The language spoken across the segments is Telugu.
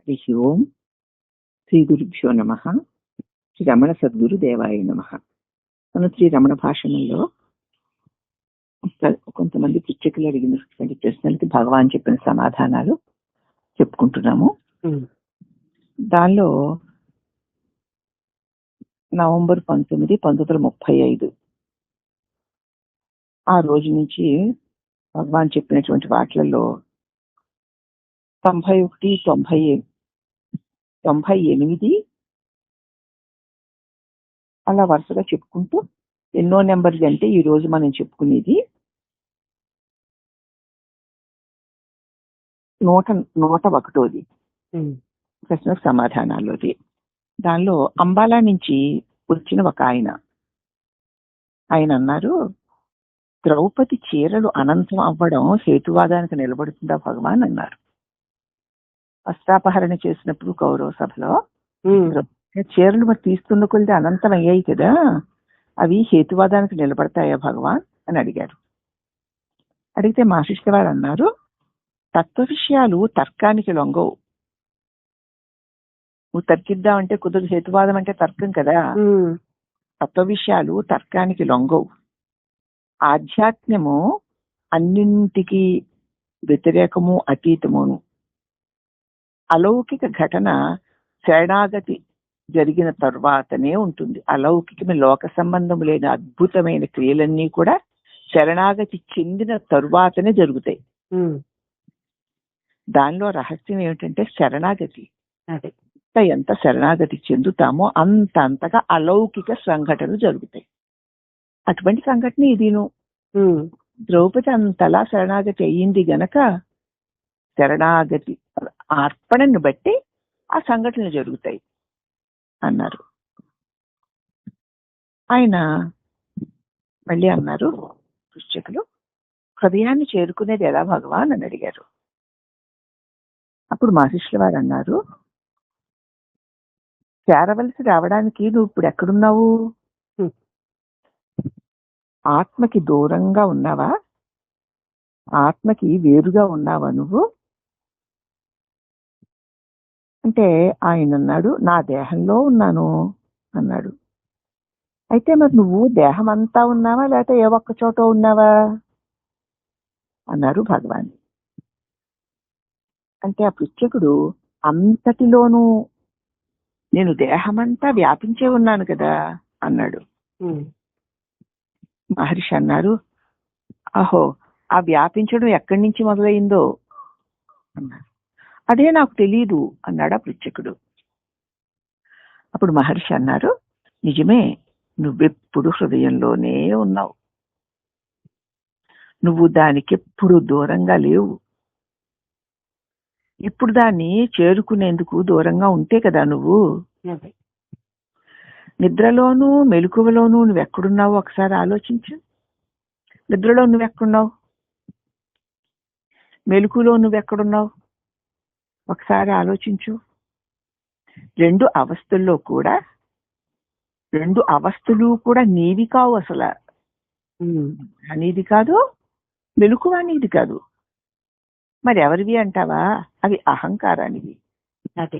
హరి ఓం శ్రీ గురుభ్యో నమ. శ్రీ రమణ సద్గురుదేవాయ నమ. మనం శ్రీ రమణ భాషణంలో కొంతమంది పిచ్చకులు అడిగినటువంటి ప్రశ్నలకి భగవాన్ చెప్పిన సమాధానాలు చెప్పుకుంటున్నాము. దానిలో నవంబర్ 19, 1935 ఆ రోజు నుంచి భగవాన్ చెప్పినటువంటి వాటిలలో 91, 98 అలా వరుసగా చెప్పుకుంటూ ఎన్నో నెంబర్లు అంటే ఈ రోజు మనం చెప్పుకునేది 101వ ప్రశ్నకు సమాధానాల్లోది. దానిలో అంబాలా నుంచి వచ్చిన ఒక ఆయన అన్నారు, ద్రౌపది చీరలు అనంతం అవ్వడం హేతువాదానికి నిలబడుతుందా భగవాన్ అన్నారు. వస్త్రాపహరణ చేసినప్పుడు కౌరవ సభలో చీరలు మరి తీస్తున్న కొద్ది అనంతం అయ్యాయి కదా, అవి హేతువాదానికి నిలబడతాయా భగవాన్ అని అడిగారు. అడిగితే మహర్షి వారు అన్నారు, తత్వ విషయాలు తర్కానికి లొంగవు. నువ్వు తర్కిద్దామంటే కుదరదు, హేతువాదం అంటే తర్కం కదా. తత్వ విషయాలు తర్కానికి లొంగవు. ఆధ్యాత్మ్యము అన్నింటికి వ్యతిరేకము, అతీతమును. అలౌకిక ఘటన శరణాగతి జరిగిన తర్వాతనే ఉంటుంది. అలౌకికమే లోక సంబంధం లేని అద్భుతమైన క్రియలన్నీ కూడా శరణాగతి చెందిన తరువాతనే జరుగుతాయి. దానిలో రహస్యం ఏమిటంటే శరణాగతి. ఎంత శరణాగతి చెందుతామో అంతగా అలౌకిక సంఘటనలు జరుగుతాయి. అటువంటి సంఘటన ఇదిను. ద్రౌపది అంతలా శరణాగతి అయ్యింది గనక శరణాగతి అర్పణను బట్టి ఆ సంఘటనలు జరుగుతాయి అన్నారు. ఆయన మళ్ళీ అన్నారు, పుస్తకులు హృదయాన్ని చేరుకునేది ఎలా భగవాన్ అని అడిగారు. అప్పుడు మహర్షుల వారు అన్నారు, చేరవలసి రావడానికి నువ్వు ఇప్పుడు ఎక్కడున్నావు? ఆత్మకి దూరంగా ఉన్నావా? ఆత్మకి వేరుగా ఉన్నావా నువ్వు అంటే ఆయన అన్నాడు, నా దేహంలో ఉన్నాను అన్నాడు. అయితే మరి నువ్వు దేహం అంతా ఉన్నావా లేకపోతే ఏ ఒక్క చోట ఉన్నావా అన్నారు భగవాన్. అంటే ఆ పుస్తకుడు అంతటిలోనూ నేను దేహమంతా వ్యాపించే ఉన్నాను కదా అన్నాడు. మహర్షి అన్నారు, అహో, ఆ వ్యాపించడం ఎక్కడి నుంచి మొదలైందో అన్నారు. అదే నాకు తెలీదు అన్నాడు ఆ పృచ్ఛకుడు. అప్పుడు మహర్షి అన్నారు, నిజమే, నువ్వెప్పుడు హృదయంలోనే ఉన్నావు. నువ్వు దానికెప్పుడు దూరంగా లేవు. ఇప్పుడు దాన్ని చేరుకునేందుకు దూరంగా ఉంటే కదా నువ్వు. నిద్రలోనూ మెలకువలోనూ నువ్వెక్కడున్నావు ఒకసారి ఆలోచించు. నిద్రలో నువ్వెక్కడున్నావు, మెలకులో నువ్వెక్కడున్నావు ఒకసారి ఆలోచించు. రెండు అవస్థలు కూడా నీవి కావు. అసలు నీది కాదు, మెలకువ నీది కాదు. మరి ఎవరివి అంటావా? అవి అహంకారానివి. అదే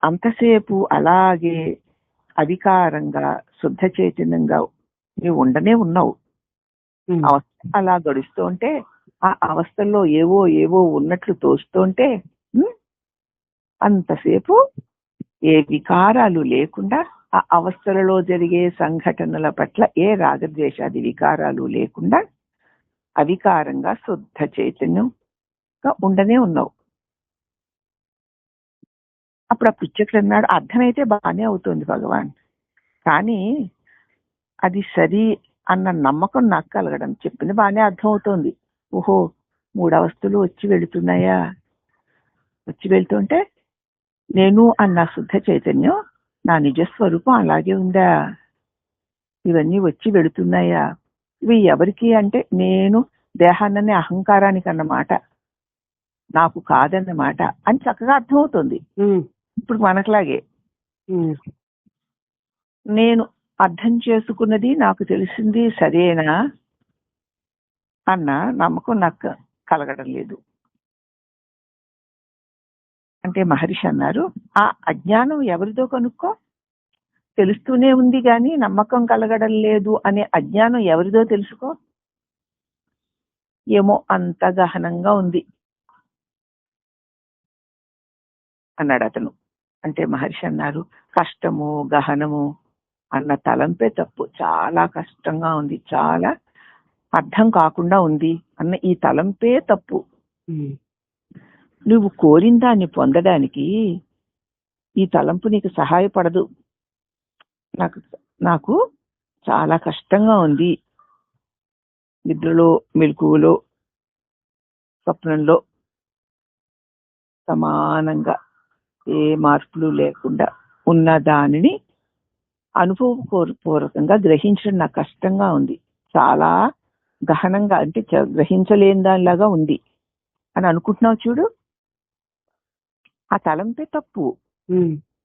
అంతసేపు అలాగే అధికారంగా శుద్ధ చైతన్యంగా నువ్వు ఉండనే ఉన్నావు. అవస్థ అలా గడుస్తూ ఉంటే ఆ అవస్థల్లో ఏవో ఉన్నట్లు తోస్తుంటే అంతసేపు ఏ వికారాలు లేకుండా ఆ అవస్థలలో జరిగే సంఘటనల పట్ల ఏ రాగద్వేషాది వికారాలు లేకుండా అధికారంగా శుద్ధ చైతన్యంగా ఉండనే ఉన్నావు. అప్పుడు ఆ పుచ్చకుడు అన్నాడు, అర్థమైతే బాగానే అవుతుంది భగవాన్, కానీ అది సరి అన్న నమ్మకం నాకు కలగడం. చెప్పింది బాగానే అర్థం అవుతోంది. ఓహో, 3 అవస్థలు వచ్చి వెళుతున్నాయా? వచ్చి వెళ్తుంటే నేను అన్న శుద్ధ చైతన్యం నా నిజస్వరూపం అలాగే ఉందా? ఇవన్నీ వచ్చి వెళుతున్నాయా? ఇవి ఎవరికి అంటే నేను దేహాన్ని అహంకారానికి అన్నమాట, నాకు కాదన్నమాట అని చక్కగా అర్థమవుతుంది. ఇప్పుడు మనకులాగే నేను అర్థం చేసుకున్నది, నాకు తెలిసింది సరేనా అన్న నమ్మకం నాకు కలగడం లేదు. అంటే మహర్షి అన్నారు, ఆ అజ్ఞానం ఎవరిదో కనుక్కో. తెలుస్తూనే ఉంది కానీ నమ్మకం కలగడం లేదు అనే అజ్ఞానం ఎవరిదో తెలుసుకో. ఏమో అంత గహనంగా ఉంది అన్నాడు అతను. అంటే మహర్షి అన్నారు, కష్టము గహనము అన్న తలంపే తప్పు. చాలా కష్టంగా ఉంది, చాలా అర్థం కాకుండా ఉంది అన్న ఈ తలంపే తప్పు. నువ్వు కోరిన దాన్ని పొందడానికి ఈ తలంపు నీకు సహాయపడదు. నాకు నాకు చాలా కష్టంగా ఉంది, నిద్రలో మెలకువలో స్వప్నంలో సమానంగా ఏ మార్పులు లేకుండా ఉన్న దానిని అనుభవపూర్వకంగా గ్రహించడం నాకు కష్టంగా ఉంది, చాలా గహనంగా, అంటే గ్రహించలేని దానిలాగా ఉంది అని అనుకుంటున్నావు చూడు. ఆ తలంపే తప్పు.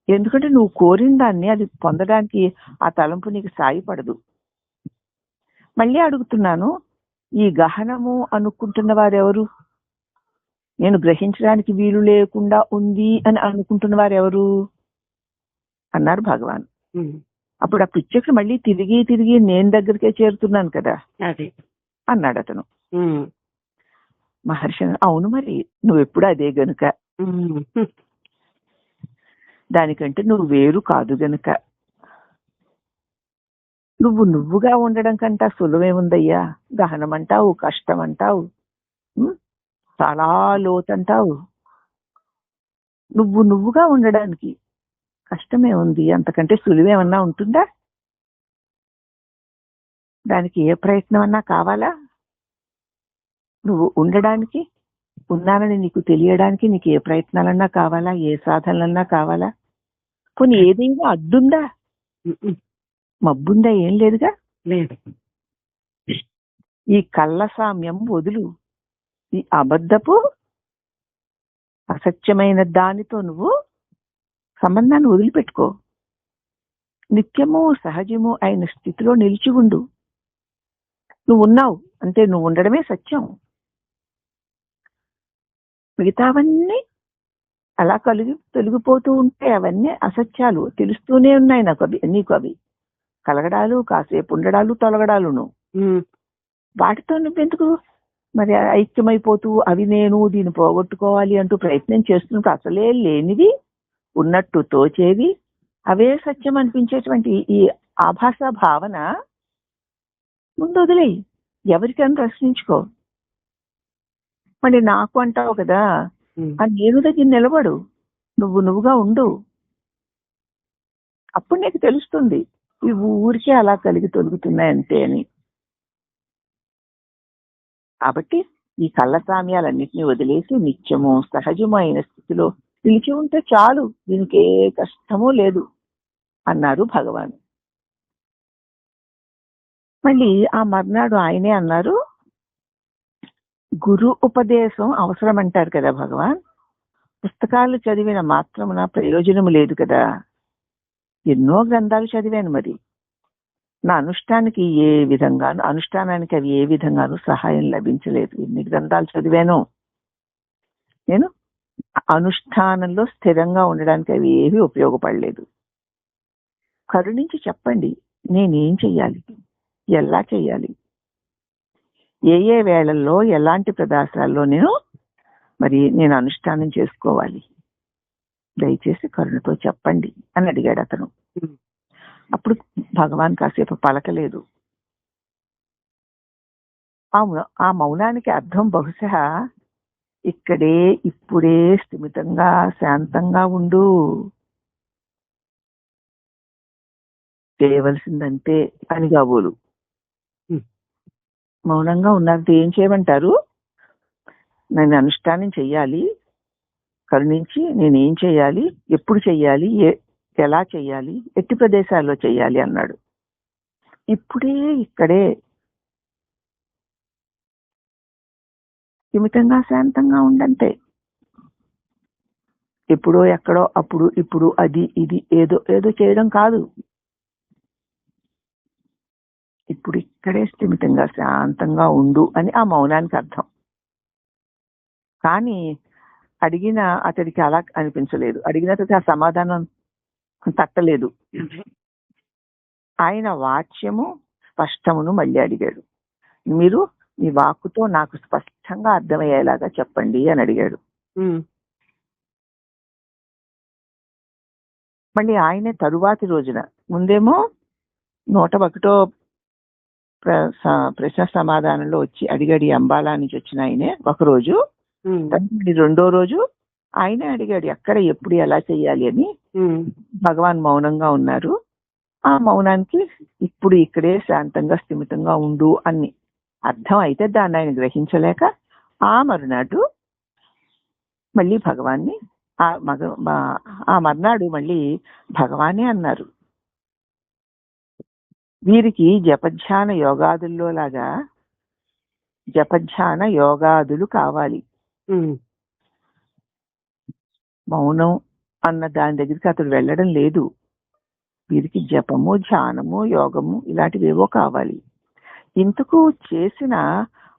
ఎందుకంటే నువ్వు కోరిన దాన్ని అది పొందడానికి ఆ తలంపు నీకు సాయపడదు. మళ్ళీ అడుగుతున్నాను, ఈ గహనము అనుకుంటున్న వారెవరు? నేను గ్రహించడానికి వీలు లేకుండా ఉంది అని అనుకుంటున్న వారెవరు అన్నారు భగవాన్. అప్పుడు ఆ పిచ్చకుడు మళ్ళీ తిరిగి తిరిగి నేను దగ్గరికే చేరుతున్నాను కదా అన్నాడు అతను. మహర్షి, అవును మరి నువ్వెప్పుడు అదే గనుక, దానికంటే నువ్వు వేరు కాదు గనుక. నువ్వుగా ఉండడం కంటే సులువేముందయ్యా? గహనం అంటావు, కష్టం అంటావు, చాలా లోతంటావు. నువ్వుగా ఉండడానికి కష్టమే ఉంది, అంతకంటే సులువేమన్నా ఉంటుందా? దానికి ఏ ప్రయత్నం అన్నా కావాలా? నువ్వు ఉండడానికి, ఉన్నానని నీకు తెలియడానికి నీకు ఏ ప్రయత్నాలన్నా కావాలా? ఏ సాధనలన్నా కావాలా? కొన్ని ఏదైనా అడ్డుందా? మబ్బుందా? ఏం లేదుగా. లేదు. ఈ కళ్ళ సామ్యం వదులు, ఈ అబద్ధపు అసత్యమైన దానితో నువ్వు సంబంధాన్ని వదిలిపెట్టుకో. నిత్యము సహజము అయిన స్థితిలో నిలిచి ఉండు. నువ్వు ఉన్నావు అంటే నువ్వు ఉండడమే సత్యం. మిగతావన్నీ అలా తొలగిపోతూ ఉంటే అవన్నీ అసత్యాలు తెలుస్తూనే ఉన్నాయి నీకు అవి కలగడాలు, కాసేపు ఉండడాలు, తొలగడాలును. వాటితో నువ్వెందుకు మరి ఐక్యమైపోతూ అవి నేను దీన్ని పోగొట్టుకోవాలి అంటూ ప్రయత్నం చేస్తున్నప్పుడు అసలే లేనివి ఉన్నట్టు తోచేవి అవే సత్యం అనిపించేటువంటి ఈ ఆభాస భావన ముందు వదిలేయి. ఎవరికైనా ప్రశ్నించుకో. మళ్ళీ నాకు అంటావు కదా, ఆ నేను దగ్గర నిలబడు, నువ్వుగా ఉండు. అప్పుడు నీకు తెలుస్తుంది ఈ ఊరికే అలా తొలుగుతున్నాయంటే అని. కాబట్టి ఈ కళ్ళ సామ్యాలన్నింటినీ వదిలేసి నిత్యము సహజమైన స్థితిలో నిలిచి ఉంటే చాలు, దీనికి ఏ కష్టమూ లేదు అన్నారు భగవాన్. మళ్ళీ ఆ మర్నాడు ఆయనే అన్నారు, గురు ఉపదేశం అవసరం అంటారు కదా భగవాన్. పుస్తకాలు చదివిన మాత్రమున ప్రయోజనం లేదు కదా. ఎన్నో గ్రంథాలు చదివాను, మరి నా అనుష్ఠానానికి అవి ఏ విధంగానూ సహాయం లభించలేదు. ఎన్ని గ్రంథాలు చదివాను, నేను అనుష్ఠానంలో స్థిరంగా ఉండడానికి అవి ఏవి ఉపయోగపడలేదు. కరుణించి చెప్పండి, నేనేం చెయ్యాలి, ఎలా చెయ్యాలి, ఏ వేళల్లో ఎలాంటి ప్రదేశాల్లో నేను అనుష్ఠానం చేసుకోవాలి, దయచేసి కరుణతో చెప్పండి అని అడిగాడు అతను. అప్పుడు భగవాన్ కాసేపు పలకలేదు. ఆ మౌనానికి అర్థం బహుశా ఇక్కడే ఇప్పుడే స్థిమితంగా శాంతంగా ఉండు, చేయవలసిందంటే అని కాబోలు. మౌనంగా ఉన్నంత ఏం చేయమంటారు? నేను అనుష్ఠానం చెయ్యాలి, కరుణించి నేనేం చెయ్యాలి, ఎప్పుడు చెయ్యాలి, ఎలా చెయ్యాలి, ఎట్టి ప్రదేశాల్లో చెయ్యాలి అన్నాడు. ఇప్పుడే ఇక్కడే స్థిమితంగా శాంతంగా ఉండంతే. ఎప్పుడో ఎక్కడో అప్పుడు ఇప్పుడు అది ఇది ఏదో చేయడం కాదు. ఇప్పుడు ఇక్కడే స్థిమితంగా శాంతంగా ఉండు అని ఆ మౌనానికి అర్థం. కానీ అడిగినా అతడికి అలా అనిపించలేదు. అడిగిన తర్వాత ఆ సమాధానం తట్టలేదు. ఆయన వాచ్యము స్పష్టమును మళ్ళీ అడిగాడు. మీరు మీ వాక్కుతో నాకు స్పష్టంగా అర్థమయ్యేలాగా చెప్పండి అని అడిగాడు. మళ్ళీ ఆయనే తరువాతి రోజున, ముందేమో 101 ప్రశ్న సమాధానంలో వచ్చి అడిగాడు. ఈ అంబాలా నుంచి వచ్చిన ఆయనే ఒకరోజు. రెండో రోజు ఆయనే అడిగాడు ఎక్కడ ఎప్పుడు ఎలా చెయ్యాలి అని. భగవాన్ మౌనంగా ఉన్నారు. ఆ మౌనానికి ఇప్పుడు ఇక్కడే శాంతంగా స్థిమితంగా ఉండు అని అర్థం అయితే దాన్ని ఆయన గ్రహించలేక ఆ మరునాడు మళ్ళీ భగవాన్ని ఆ మర్నాడు మళ్ళీ భగవానే అన్నారు. వీరికి జపధ్యాన యోగాదుల్లో లాగా జపధ్యాన యోగాదులు కావాలి. మౌనం అన్న దాని దగ్గరికి అతడు వెళ్ళడం లేదు. వీరికి జపము, ధ్యానము, యోగము ఇలాంటివేవో కావాలి. ఇంతకు చేసిన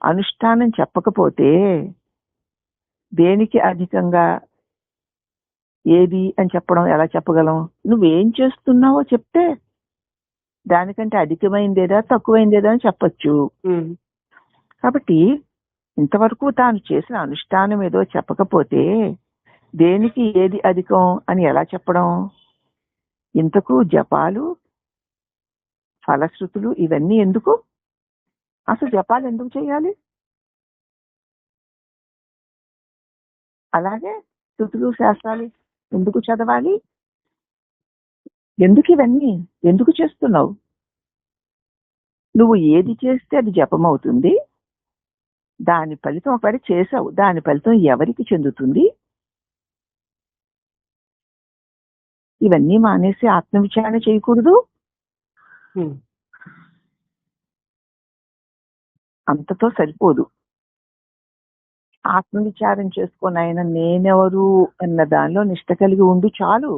అనుష్ఠానం చెప్పకపోతే దేనికి అధికంగా ఏది అని చెప్పడం ఎలా చెప్పగలం? నువ్వేం చేస్తున్నావో చెప్తే దానికంటే అధికమైందేదా తక్కువైందేదా అని చెప్పచ్చు. కాబట్టి ఇంతవరకు తాను చేసిన అనుష్ఠానం ఏదో చెప్పకపోతే దేనికి ఏది అధికం అని ఎలా చెప్పడం? ఇంతకు జపాలు, ఫలశ్రుతులు ఇవన్నీ ఎందుకు? అసలు జపాలు ఎందుకు చేయాలి? అలాగే శృతులు, శాస్త్రాలు ఎందుకు చదవాలి? ఎందుకు ఇవన్నీ ఎందుకు చేస్తున్నావు? నువ్వు ఏది చేస్తే అది జపం అవుతుంది. దాని ఫలితం ఒకవేళ చేసావు, దాని ఫలితం ఎవరికి చెందుతుంది? ఇవన్నీ మానేసి ఆత్మవిచారణ చేయకూడదు. అంతతో సరిపోదు. ఆత్మవిచారం చేసుకొని ఆయన నేనెవరు అన్న దానిలో నిష్ట కలిగి ఉండు చాలు.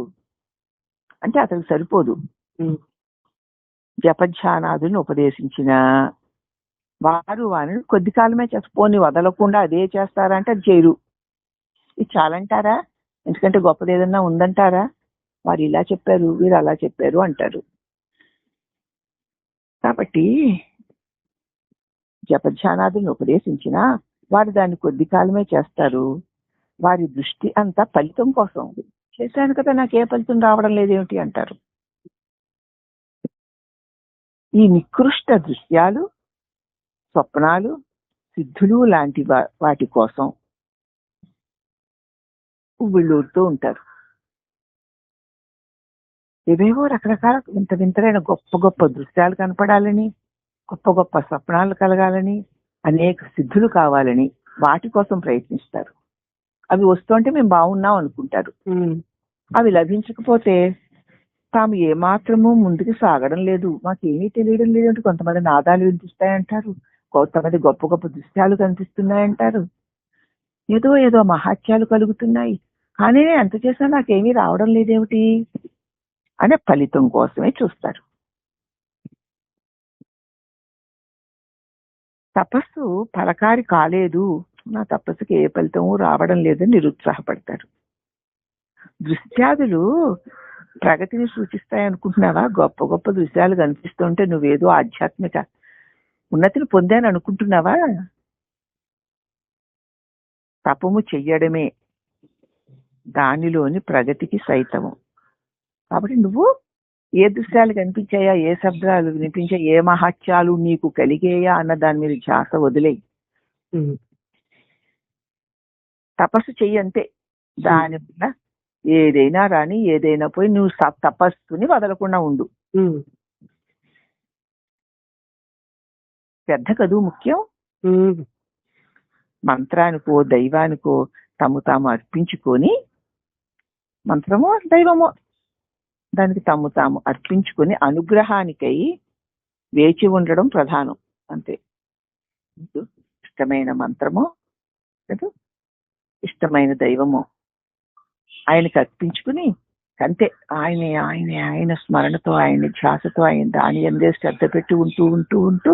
అంటే అతనికి సరిపోదు. జపధ్యానాదులను ఉపదేశించిన వారు వారిని కొద్ది కాలమే పోని వదలకుండా అదే చేస్తారంటే అది చేయరు. ఇది చాలంటారా? ఎందుకంటే గొప్పది ఏదన్నా ఉందంటారా? వారు ఇలా చెప్పారు, వీరు అలా చెప్పారు అంటారు. కాబట్టి జపధ్యానాదులను ఉపదేశించిన వారు దాన్ని కొద్ది కాలమే చేస్తారు. వారి దృష్టి అంతా ఫలితం కోసం. చేశాను కదా, నాకే ఫలితం రావడం లేదేమిటి అంటారు. ఈ నికృష్ట దృశ్యాలు, స్వప్నాలు, సిద్ధులు లాంటి వాటి కోసం ఉవ్విళ్ళూరుతూ ఉంటారు. ఏవేవో రకరకాల వింత వింతలైన గొప్ప గొప్ప దృశ్యాలు కనపడాలని, గొప్ప గొప్ప స్వప్నాలు కలగాలని, అనేక సిద్ధులు కావాలని వాటి కోసం ప్రయత్నిస్తారు. అవి వస్తుంటే మేము బాగున్నాం అనుకుంటారు. అవి లభించకపోతే తాము ఏమాత్రము ముందుకు సాగడం లేదు, మాకేమీ తెలియడం లేదంటే కొంతమంది నాదాలు వినిపిస్తాయంటారు, కొంతమంది గొప్ప గొప్ప దృశ్యాలు కనిపిస్తున్నాయంటారు, ఏదో ఏదో మహాత్యాలు కలుగుతున్నాయి, కానీ నేను ఎంత చేసినా నాకేమీ రావడం లేదేమిటి అనే ఫలితం కోసమే చూస్తారు. తపస్సు ఫలకారి కాలేదు, నా తపస్సుకి ఏ ఫలితము రావడం లేదని నిరుత్సాహపడతారు. దృశ్యాదులు ప్రగతిని సూచిస్తాయి అనుకుంటున్నావా? గొప్ప గొప్ప దృశ్యాలు కనిపిస్తుంటే నువ్వేదో ఆధ్యాత్మిక ఉన్నతిని పొందాను అనుకుంటున్నావా? తపము చెయ్యడమే దానిలోని ప్రగతికి సైతము. కాబట్టి నువ్వు ఏ దృశ్యాలు కనిపించాయా, ఏ శబ్దాలు వినిపించాయా, ఏ మహత్యాలు నీకు కలిగేయా అన్న దాని మీద ధ్యాస వదిలేయి. తపస్సు చెయ్యంతే. దానివల్ల ఏదైనా రాని ఏదైనా పోయి నువ్వు తపస్సుని వదలకుండా ఉండు. శ్రద్ధ కదూ ముఖ్యం. మంత్రానికో దైవానికో తాము అర్పించుకొని, మంత్రమో దైవమో దానికి తాము అర్పించుకొని అనుగ్రహానికై వేచి ఉండడం ప్రధానం. అంతే. ఇష్టమైన మంత్రమో ఇష్టమైన దైవమో ఆయనకి అర్పించుకుని అంతే. ఆయన స్మరణతో, ఆయన ధ్యాసతో, ఆయన దాని అందే శ్రద్ధ పెట్టి ఉంటూ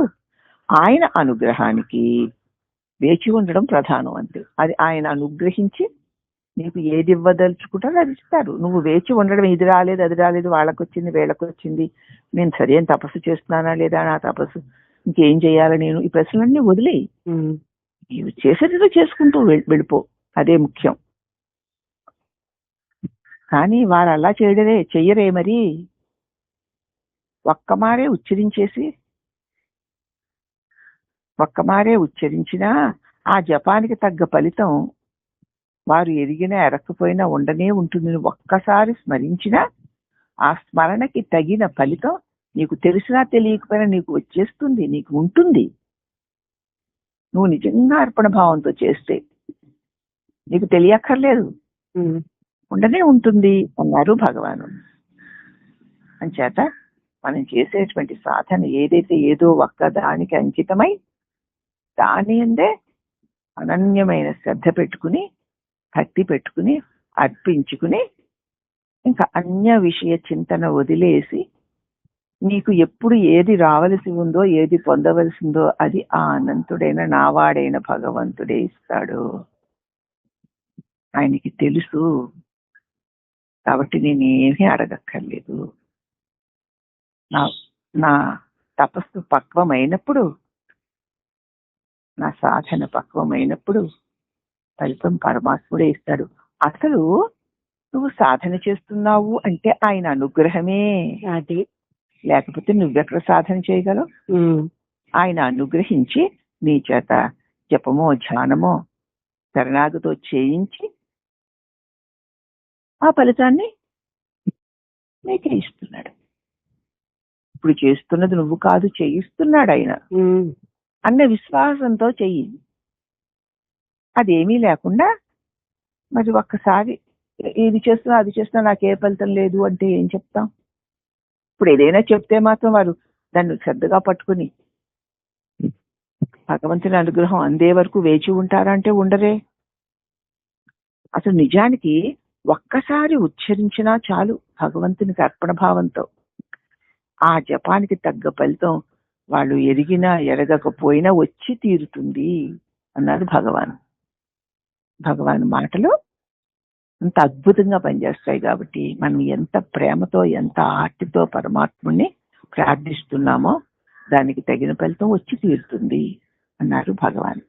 ఆయన అనుగ్రహానికి వేచి ఉండడం ప్రధానం. అంతే. అది ఆయన అనుగ్రహించి నీకు ఏది ఇవ్వదలుచుకుంటారో అది ఇస్తారు. నువ్వు వేచి ఉండడం, ఇది రాలేదు అది రాలేదు, వాళ్ళకు వచ్చింది వీళ్ళకి వచ్చింది, నేను సరైన తపస్సు చేస్తున్నానా లేదా, నా తపస్సు ఇంకేం చేయాలి నేను, ఈ ప్రశ్నలన్నీ వదిలేయి. ఇవి చేసేటో చేసుకుంటూ వెళ్ళిపో, అదే ముఖ్యం. కానీ వారు అలా చెయ్యరే మరి. ఒక్కమారే ఉచ్చరించినా ఆ జపానికి తగ్గ ఫలితం వారు ఎరిగినా ఎరక్కపోయినా ఉండనే ఉంటుంది. ఒక్కసారి స్మరించినా ఆ స్మరణకి తగిన ఫలితం నీకు తెలిసినా తెలియకపోయినా నీకు వచ్చేస్తుంది, నీకు ఉంటుంది. నువ్వు నిజంగా అర్పణ భావంతో చేస్తే నీకు తెలియక్కర్లేదు, ఉండనే ఉంటుంది అన్నారు భగవాను. అంచేత మనం చేసేటువంటి సాధన ఏదైతే ఏదో ఒక్క దానికి అంకితమై దాని అందే అనన్యమైన శ్రద్ధ పెట్టుకుని, భక్తి పెట్టుకుని, అర్పించుకుని, ఇంకా అన్య విషయ చింతన వదిలేసి నీకు ఎప్పుడు ఏది రావలసి ఉందో, ఏది పొందవలసిందో అది ఆ అనంతుడైన నావాడైన భగవంతుడే ఇస్తాడు. ఆయనకి తెలుసు కాబట్టి నేనేమీ అడగక్కర్లేదు. నా తపస్సు పక్వమైనప్పుడు, నా సాధన పక్వమైనప్పుడు ఫలితం పరమాత్ముడే ఇస్తాడు. అసలు నువ్వు సాధన చేస్తున్నావు అంటే ఆయన అనుగ్రహమే. అది లేకపోతే నువ్వెక్కడ సాధన చేయగలవు? ఆయన అనుగ్రహించి నీ చేత జపమో ధ్యానమో శరణాగతితో చేయించి ఆ ఫలితాన్ని నీకే ఇస్తున్నాడు. ఇప్పుడు చేస్తున్నది నువ్వు కాదు, చేయిస్తున్నాడు ఆయన అన్న విశ్వాసంతో చెయ్యి. అదేమీ లేకుండా మరి ఒక్కసారి ఇది చేస్తున్నా అది చేస్తున్నా నాకే ఫలితం లేదు అంటే ఏం చెప్తాం? ఇప్పుడు ఏదైనా చెప్తే మాత్రం వారు దాన్ని శ్రద్ధగా పట్టుకుని భగవంతుని అనుగ్రహం అందే వరకు వేచి ఉంటారా అంటే ఉండరే. అసలు నిజానికి ఒక్కసారి ఉచ్చరించినా చాలు భగవంతునికి అర్పణ భావంతో, ఆ జపానికి తగ్గ ఫలితం వాళ్ళు ఎరిగినా ఎరగకపోయినా వచ్చి తీరుతుంది అన్నారు భగవాన్. భగవాన్ మాటలు అంత అద్భుతంగా పనిచేస్తాయి. కాబట్టి మనం ఎంత ప్రేమతో ఎంత ఆర్తితో పరమాత్ముని ప్రార్థిస్తున్నామో దానికి తగిన ఫలితం వచ్చి తీరుతుంది అన్నారు భగవాన్.